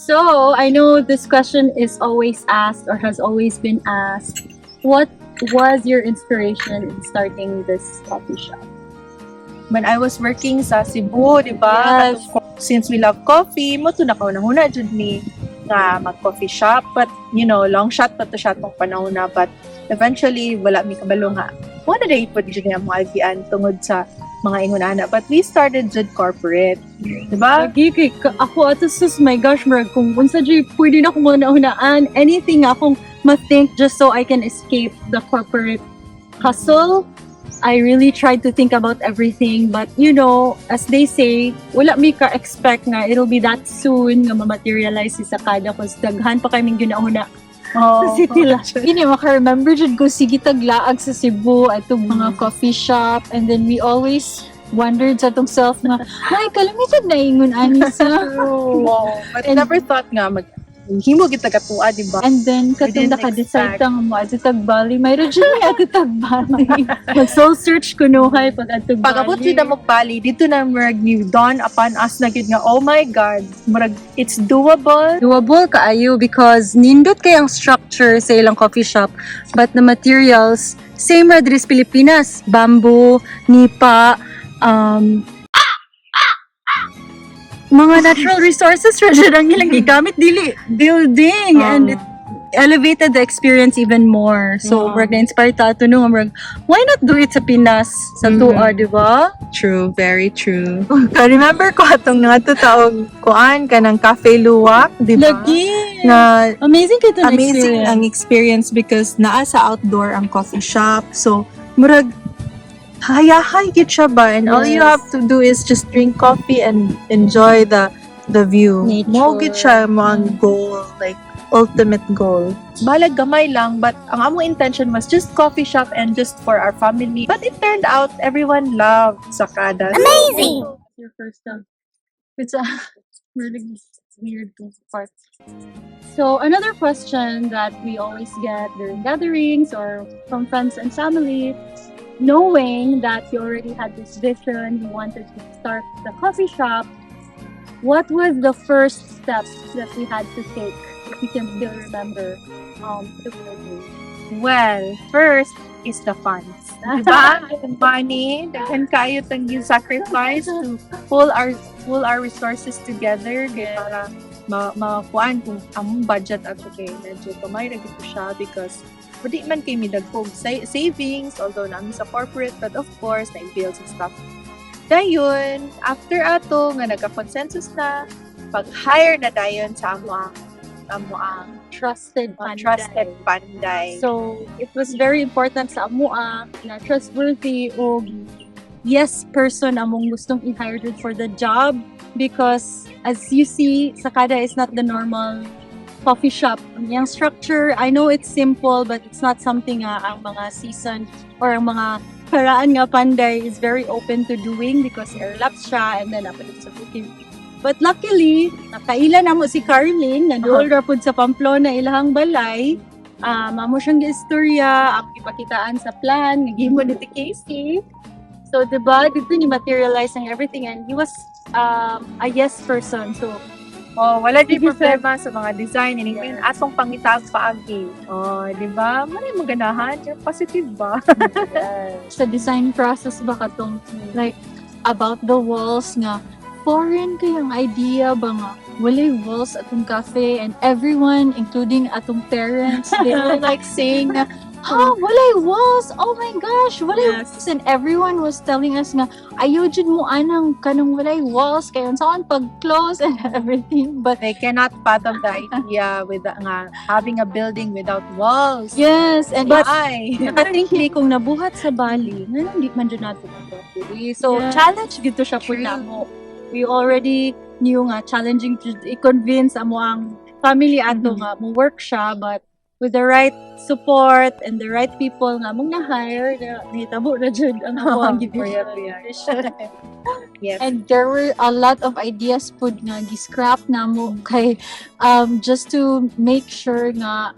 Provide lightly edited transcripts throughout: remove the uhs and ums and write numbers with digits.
So, I know this question is always asked or has always been asked. What was your inspiration in starting this coffee shop? When I was working sa Cebu, di ba? Yes. Since we love coffee, mo to nakauna-huna jud ni nga mag-coffee shop. But, long shot pa to siya tong panahon na. But, eventually, wala mi kabalo nga. Wala na ipod jud niya mga algian tungod sa mga ingunana. But we started jud corporate. Di ba? Lagi kay ako ato sus, my gosh, marag kung unsa jud pwede na ko muna-hunaan, anything akong ma-think just so I can escape the corporate hustle. I really tried to think about everything, but as they say, wala mi ka expect nga it'll be that soon nga ma-materialize si Sakáda cause daghan pa kaming ginauna sa city lang. Hindi, maka-remember dyan ko sige taglaag sa Cebu at itong mga coffee shop, and then we always wondered sa itong self na, ay, kalamitan na ingon ani sa. But never thought nga himo kita katua, di ba? And then, katong didn't naka-decide expect. kang mo, ato tagbali, mayroon dyan may ato tagbali. Mag-soul search ko nuhay pag atong Pag-abot yun na magpali, dito na murag new dawn upon us na gid nga, oh my God, murag, it's doable. doable kaayo because nindot kay ang structure sa ilang coffee shop but the materials same ra diri sa Pilipinas, bamboo, nipa, mga natural resources ra jud ang ilang gigamit dili building and it elevated the experience even more. So we're na-inspired ta ato no murag why not do it sa Pinas sa tuwa, di ba? True, very true. Remember ko atong natutawag kuan ka ng Cafe Luwak, di ba? Lagi. Na Amazing kay ito amazing ang experience because naa sa outdoor ang coffee shop. So, murag hayahay gid siya ba, and all you Yes. have to do is just drink coffee and enjoy the view. Nature. Mo gid siya mo ang goal, like ultimate goal. Balag gamay lang, but ang among intention was just coffee shop and just for our family. But it turned out everyone loved Sakáda. Your first time. It's a really weird part. So another question that we always get during gatherings or from friends and family, knowing that you already had this vision, you wanted to start the coffee shop, what was the first steps that we had to take? If you can still remember, to do. Well, first is the funds. Diba? Money, daghan kayo tang yung sacrifice to pull our resources together kaya para makuan kung among budget ato kay medyo kamay ra gid siya because pwede man kay midagpog savings although namin sa corporate, but of course na bills and stuff. Dayon, after ato nga nagka-consensus na, pag-hire na dayon sa amo ang Trusted panday. trusted panday. So, it was very important sa amoa na trustworthy o yes person among gustong i-hire for the job because as you see, Sakáda is not the normal coffee shop. Yung structure, I know it's simple but it's not something ang mga seasoned or ang mga paraan nga panday is very open to doing because airlaps siya and then napalit sa cooking. But luckily, nakaila na mo si Carlin, nandool ra pud sa Pamplona ilahang balay. Amo siyang giistorya, ang ipakitaan sa plan, nagihimo ni Casey. So, diba, dito ni materialize ang everything and he was a yes person. So, wala di Sige, problema sa mga design. Yung atong pangitag paagi. Di ba? Manay mo ganahan. Yung positive ba? Sa design process ba katong, like, about the walls nga, foreign kayang idea ba nga, walay walls atong cafe and everyone, including atong parents, they were like saying na, walay walls! Oh my gosh, walay walls! And everyone was telling us nga, ayaw dyan mo anang kanong walay walls, kaya saan pag-close and everything. But They cannot fathom the idea with nga having a building without walls. yes, and But- Ay. nakatingli kung nabuhat sa Bali, nga hindi man dyan natin ang property. So, Yeah. challenge dito siya po True. na mo. We already knew nga, challenging to i-convince amo ang family ato nga, mo work siya, but with the right support and the right people nga mong na-hire, nahitabo na dyan ang ang division. Yes. And there were a lot of ideas pud nga giscrap na mo kay just to make sure nga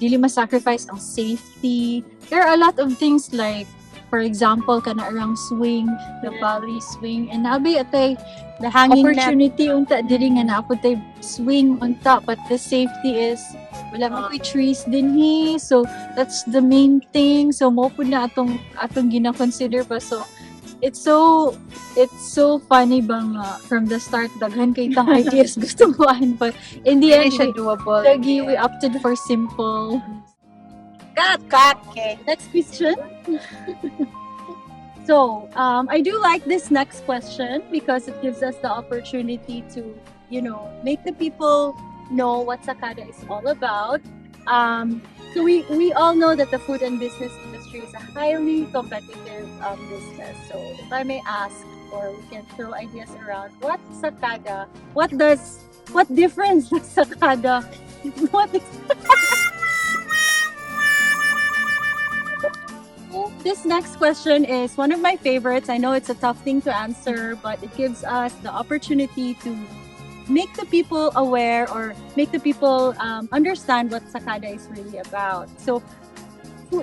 dili ma-sacrifice ang safety. There are a lot of things like, for example, kana arang swing, the valley swing, and nabi atay The hanging net. opportunity unta diri nga naapod tay swing unta, but the safety is wala man ko'y trees dinhi, so that's the main thing. So mo pud na atong gina-consider pa. So it's so funny ba nga from the start daghan kay tang ideas gusto ko but in the Hindi end siya doable. lagi we opted for simple. Cut. Okay. Next question. So, I do like this next question because it gives us the opportunity to, make the people know what Sakáda is all about. So we all know that the food and business industry is a highly competitive business. So if I may ask, or we can throw ideas around, what difference does Sakáda, what is This next question is one of my favorites. I know it's a tough thing to answer, but it gives us the opportunity to make the people aware or make the people understand what Sakáda is really about. So,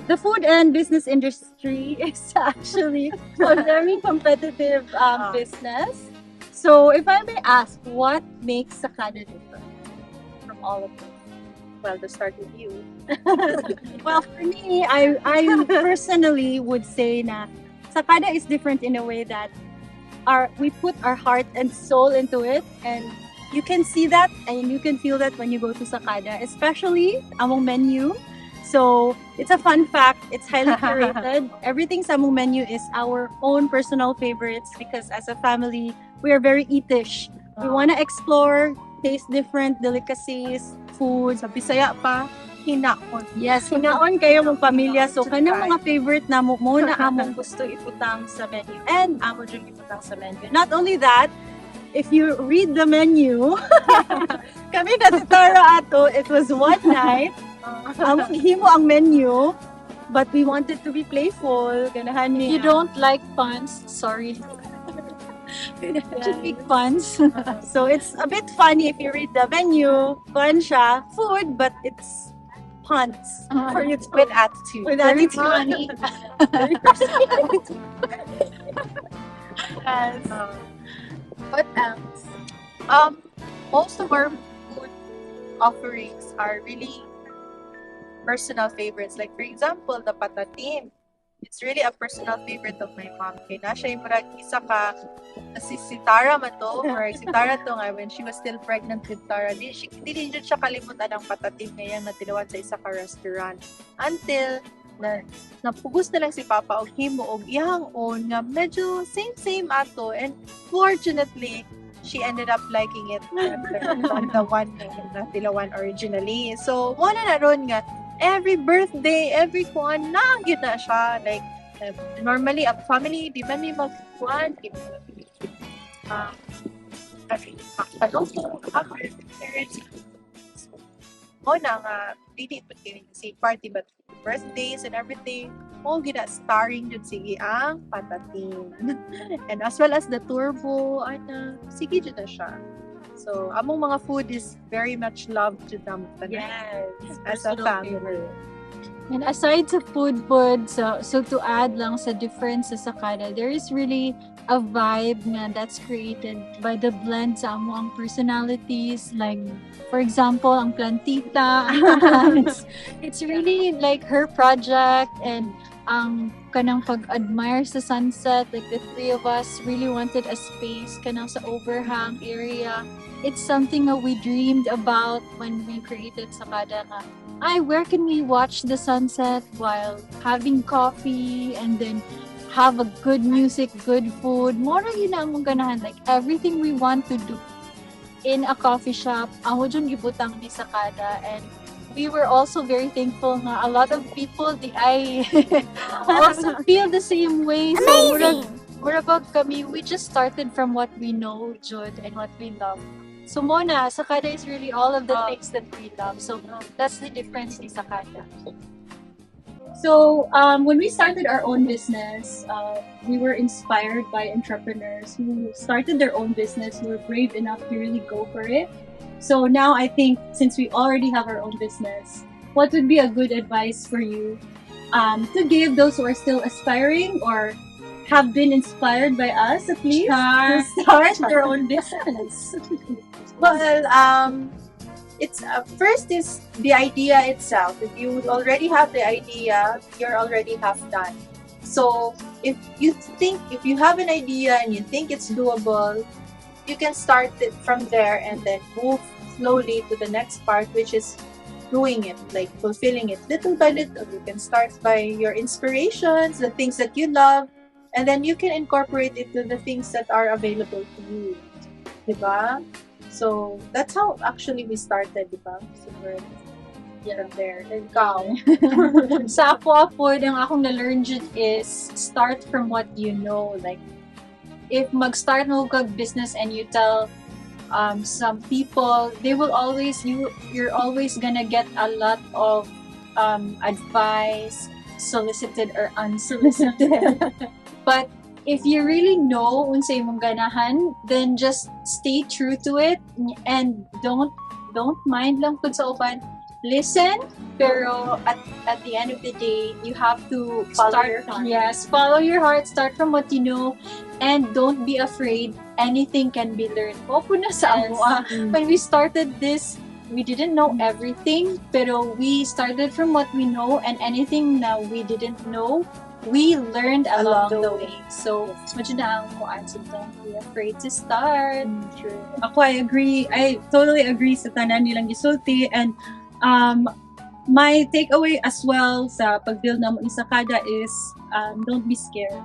the food and business industry is actually a very competitive business. So, if I may ask, what makes Sakáda different from all of this? Well, to start with you. Well, for me, I personally would say na Sakáda is different in a way that we put our heart and soul into it, and you can see that and you can feel that when you go to Sakáda, especially among menu. So it's a fun fact. It's highly curated. Everything sa among menu is our own personal favorites because as a family, we are very eatish. We want to explore, taste different delicacies, food. Sa Bisaya pa, hinaon. Yes, hinaon kayo mong pamilya. So, kanang mga favorite na mo na among gusto iputang sa menu. And amo dyan iputang sa menu. Not only that, if you read the menu, kami na si Tara ato, it was one night, among himo ang menu, but we wanted to be playful. Ganahan niya. You don't like puns, sorry. Just big puns. So, it's a bit funny if you read the menu. Fun siya, food, but it's puns. For you to With attitude. with Very attitude. funny. Yes. What else? Most of our food offerings are really personal favorites. Like for example, the patatim. It's really a personal favorite of my mom. Kaya na siya yung marag isa ka si Tara man to, or si Tara to nga when she was still pregnant with Tara, di din siya kalimutan ang patatim ngayang natilawan sa isa ka restaurant. Until napugos na lang si Papa og himo og iyang own nga medyo same ato, and fortunately she ended up liking it on the one na tilawan originally. So wala na ron nga every birthday, every kuan na gyud na siya, like normally a family di man may magkuan mo na nga dili pud kini si party but birthdays and everything all gina starring jud sige ang patatim. And as well as the turbo ana sige jud na siya. So among mga food is very much loved jud namo tanan as a family. And aside sa food, so to add lang sa difference sa Sakáda, there is really a vibe na that's created by the blend sa amo ang personalities. Like, for example, ang plantita, it's really like her project, and ang kanang pag-admire sa sunset, like the three of us really wanted a space kanang sa overhang area. It's something that we dreamed about when we created Sakáda nga. Where can we watch the sunset while having coffee and then have a good music, good food? Mora yun na among ganahan. Like, everything we want to do in a coffee shop, ako dyan gibutang ni Sakáda. And we were also very thankful nga a lot of people, I also feel the same way. So, mura about kami, we just started from what we know, Jud, and what we love. So Mona, Sakáda is really all of the things that we love. So that's the difference in Sakáda. So, when we started our own business, we were inspired by entrepreneurs who started their own business, who were brave enough to really go for it. So now I think since we already have our own business, what would be a good advice for you to give those who are still aspiring or have been inspired by us at least to start their own business? Well, it's first is the idea itself. If you already have the idea, you're already half done. So if you have an idea and you think it's doable, you can start it from there and then move slowly to the next part, which is doing it, like fulfilling it little by little. You can start by your inspirations, the things that you love, and then you can incorporate it to the things that are available to you. Diba? So that's how actually we started, diba? So we're from there. Ikaw. Sa ako po, ang akong na-learn dyan is start from what you know. Like, if mag-start mo kag business and you tell some people, they will always, you're always gonna get a lot of advice, solicited or unsolicited. But if you really know unsay mong ganahan, then just stay true to it and don't mind lang pud sa uban. Listen, pero at the end of the day, you have to Follow your heart. Yes, follow your heart. Start from what you know, and don't be afraid. Anything can be learned. Opo na sa amo. When we started this, we didn't know everything, pero we started from what we know, and anything na we didn't know, we learned along the way. So, medyo na ang kuan, so don't be afraid to start. True. Ako, I agree. I totally agree sa tanan nilang gisulti. And my takeaway as well sa pag-build na mo ni Sakáda is don't be scared.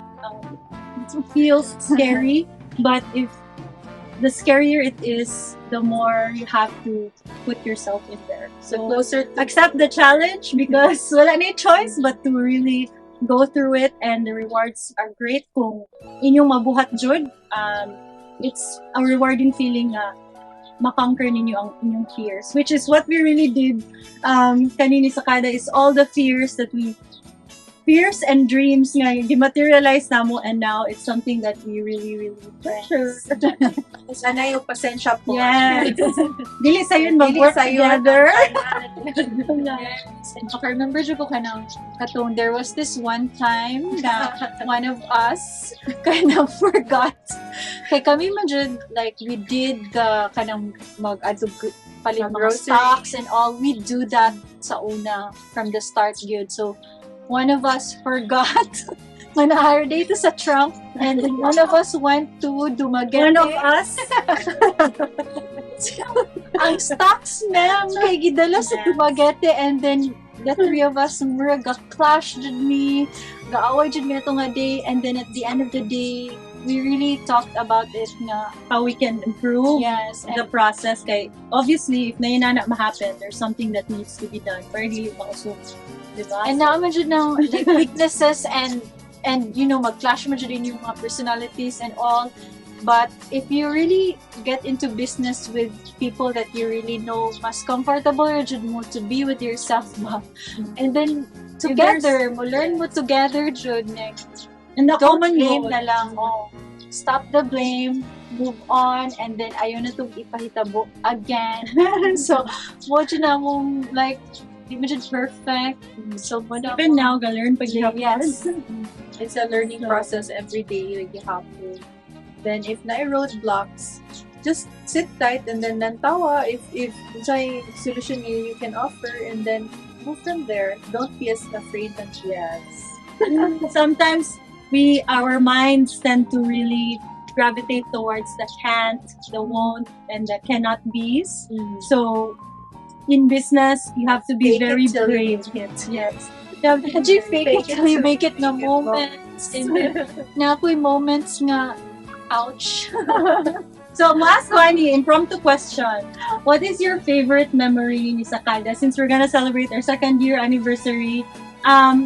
It feels scary, but if the scarier it is, the more you have to put yourself in there. So So closer to accept the challenge because wala na choice but to really go through it, and the rewards are great kung inyong mabuhat jud. It's a rewarding feeling na makonquer ninyo ang inyong fears, which is what we really did kanini Sakáda, is all the fears fears and dreams nga gi-materialize namo, and now it's something that we really treasure. sana yung pasensya po. Yes. Dili sayon mag-work sayon. together. Yes. And okay, remember ko kanang katong there was this one time na one of us kind of forgot. Kay kami man jud, like we did the kanang mag-adto palit mga Grocery. stocks and all. We do that sa una from the start yun. So one of us forgot manahar dito sa trunk, and then one of us went to Dumaguete. One of us. Ang stocks ma'am kay gidala sa Dumaguete, and then the three of us mura ga-clash jud me, gaaway jud me ato nga day, and then at the end of the day we really talked about it nga How we can improve yes, the and process. Kay obviously, if na yun na ma-happen, there's something that needs to be done. Pero hindi mausok. Diba? and naman jud ng like weaknesses and you know mag-clash man jud in yung mga personalities and all. But if you really get into business with people that you really know, mas comfortable jud mo to be with yourself ba. And then together, mo learn mo together jud next. And the Don't common blame goal. na lang. Oh. Stop the blame, move on, and then ayaw na itong ipahitabo again. So, mo dyan na mong like, di mo dyan perfect. So, mo na Even now, ga-learn pag yes. It's a learning process every day. Like you have to. Then if na roadblocks, just sit tight and then nantawa. If say solution you can offer, and then move from there. Don't be as afraid that yes. Sometimes our minds tend to really gravitate towards the can't, the won't, and the cannot be's. So in business, you have to be Fake it very till you brave. make it. Yes. You have to Actually, fake it till you make it na Make it moments. And then, na ako'y moments nga, ouch. So last one, the impromptu question. What is your favorite memory ni Sakáda? Since we're gonna celebrate our 2nd year anniversary,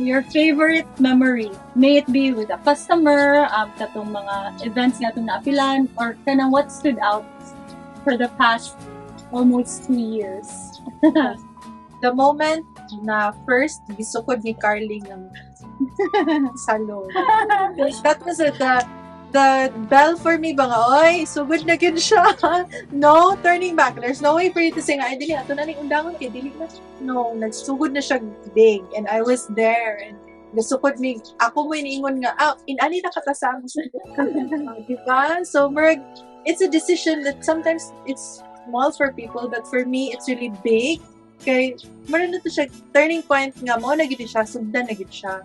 your favorite memory, may it be with a customer, katong mga events nga itong naapilan, or kanang what stood out for the past almost 2 years? The moment na first gisukod ni Carly ng salon. That was the bell for me ba nga, oy, sugod na gyud siya. No turning back. There's no way for you to say nga, ay, dili, ato na ning undangon kay dili na. No, nagsugod na siya big, and I was there, and gusto ko ako mo iniingon nga, inani na katasama sa diba? So, it's a decision that sometimes it's small for people, but for me, it's really big. Kay, mara na to siya, turning point nga mo, naging siya, sundan naging siya.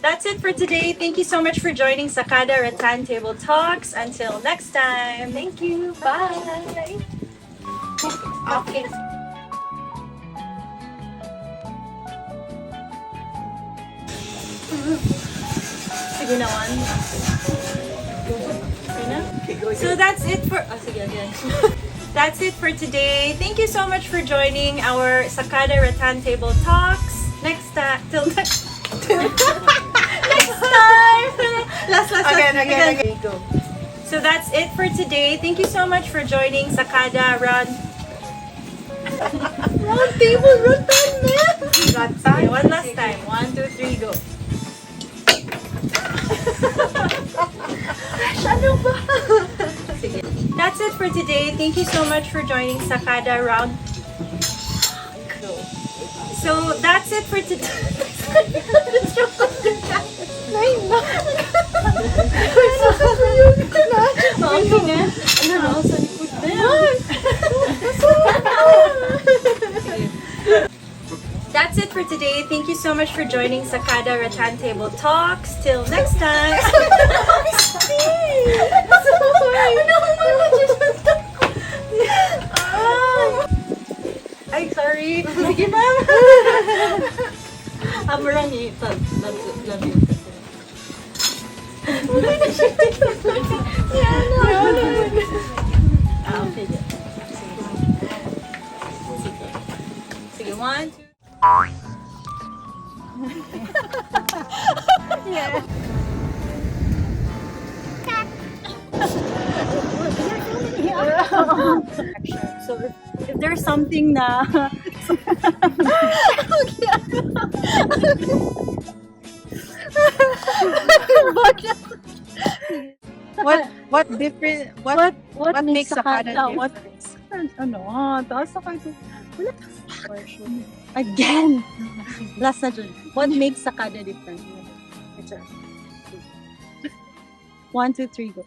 That's it for today. Thank you so much for joining Sakáda Rattan Table Talks. Until next time. Thank you. Bye. Okay. Sige na, one. Okay na? So that's it for... sige, again. That's it for today. Thank you so much for joining our Sakáda Rattan Table Talks. Next time... Till next... next time! Last. Again. Go. So that's it for today. Thank you so much for joining Sakáda Round Table Rattan, man! Sige, one last time. 1, 2, 3, go. Ano ba? Sige. That's it for today. Thank you so much for joining Sakáda Round. So that's it for today. That's it for today. Thank you so much for joining Sakáda Rattan Table Talks. Till next time. Ay, sorry. Sige, ma'am. Amarang love you. Okay. Sige, 1, 2. Yeah. So if there's something na What different what makes Sakáda what different? taas na kayo. Wala. Again. Last na dyan. What makes Sakáda different? 1, 2, 3, go.